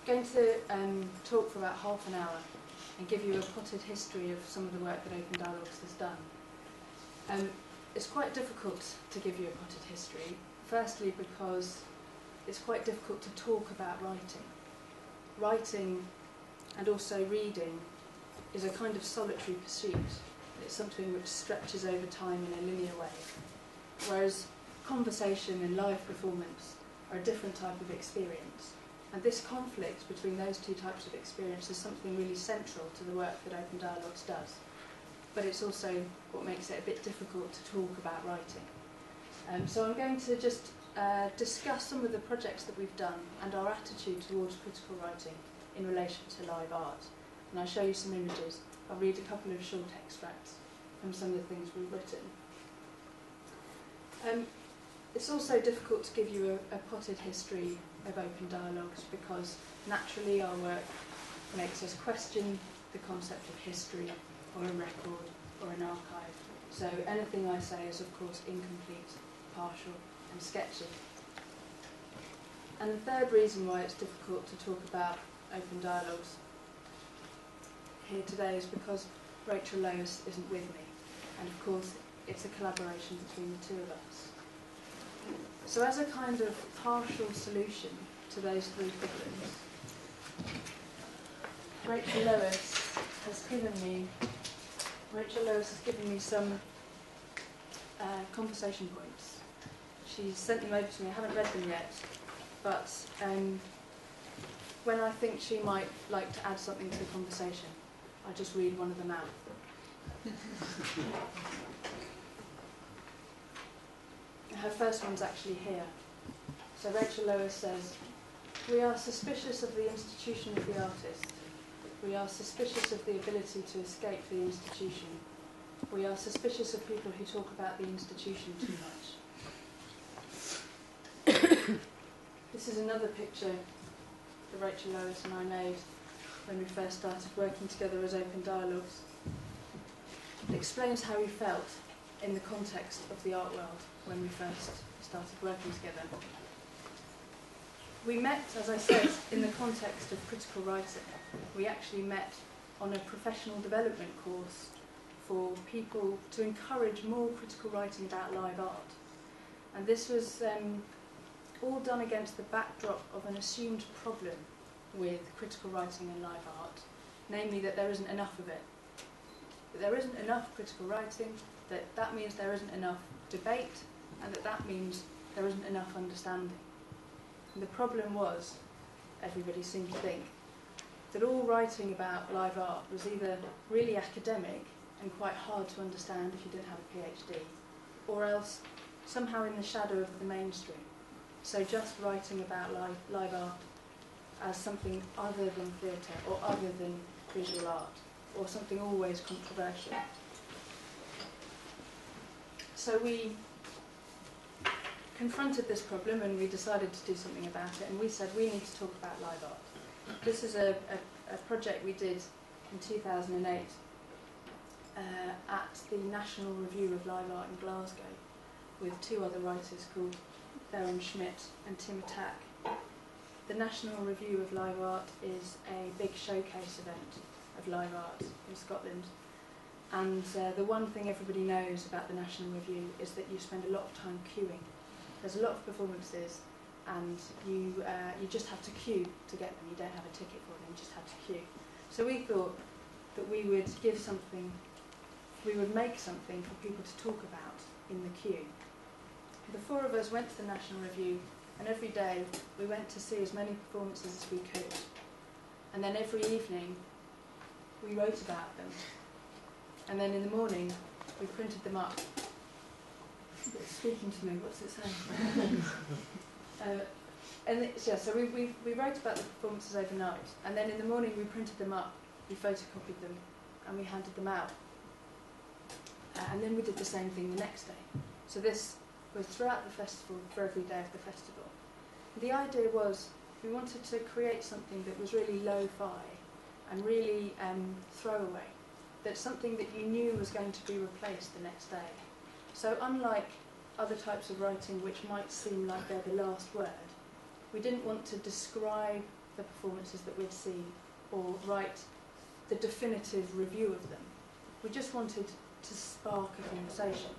going to talk for about half an hour and give you a potted history of some of the work that Open Dialogues has done. It's quite difficult to give you a potted history, firstly because it's quite difficult to talk about writing. Writing and also reading is a kind of solitary pursuit. It's something which stretches over time in a linear way, whereas conversation and live performance are a different type of experience. And this conflict between those two types of experience is something really central to the work that Open Dialogues does. But it's also what makes it a bit difficult to talk about writing. So I'm going to just discuss some of the projects that we've done and our attitude towards critical writing in relation to live art. And I'll show you some images. I'll read a couple of short extracts from some of the things we've written. It's also difficult to give you a potted history of Open Dialogues because naturally our work makes us question the concept of history or a record or an archive. So anything I say is of course incomplete, partial and sketchy. And the third reason why it's difficult to talk about Open Dialogues here today is because Rachel Lois isn't with me, and of course it's a collaboration between the two of us. So as a kind of partial solution to those three problems, Rachel Lois has given me some conversation points. She's sent them over to me. I haven't read them yet, but when I think she might like to add something to the conversation, I'll just read one of them out. Her first one's actually here. So Rachel Lois says, "We are suspicious of the institution of the artist. We are suspicious of the ability to escape the institution. We are suspicious of people who talk about the institution too much." This is another picture that Rachel Lois and I made when we first started working together as Open Dialogues. It explains how we felt in the context of the art world when we first started working together. We met, as I said, in the context of critical writing. We actually met on a professional development course for people to encourage more critical writing about live art. And this was all done against the backdrop of an assumed problem with critical writing and live art, namely that there isn't enough of it. That there isn't enough critical writing, that means there isn't enough debate, and that means there isn't enough understanding. And the problem was, everybody seemed to think, that all writing about live art was either really academic and quite hard to understand if you didn't have a PhD, or else somehow in the shadow of the mainstream. So just writing about live art as something other than theatre or other than visual art, or something always controversial. So we confronted this problem and we decided to do something about it, and we said we need to talk about live art. This is a project we did in 2008 at the National Review of Live Art in Glasgow with two other writers called Baron Schmidt and Tim Tack. The National Review of Live Art is a big showcase event of live art in Scotland. And the one thing everybody knows about the National Review is that you spend a lot of time queuing. There's a lot of performances, and you just have to queue to get them. You don't have a ticket for them, you just have to queue. So we thought that we would make something for people to talk about in the queue. The four of us went to the National Review, and every day we went to see as many performances as we could. And then every evening we wrote about them. And then in the morning we printed them up. It's speaking to me, what's it saying? So we wrote about the performances overnight, and then in the morning we printed them up, we photocopied them, and we handed them out. And then we did the same thing the next day. So this was throughout the festival, for every day of the festival. The idea was we wanted to create something that was really lo-fi and really throwaway. That's something that you knew was going to be replaced the next day. So unlike other types of writing which might seem like they're the last word, we didn't want to describe the performances that we'd seen or write the definitive review of them. We just wanted to spark a conversation.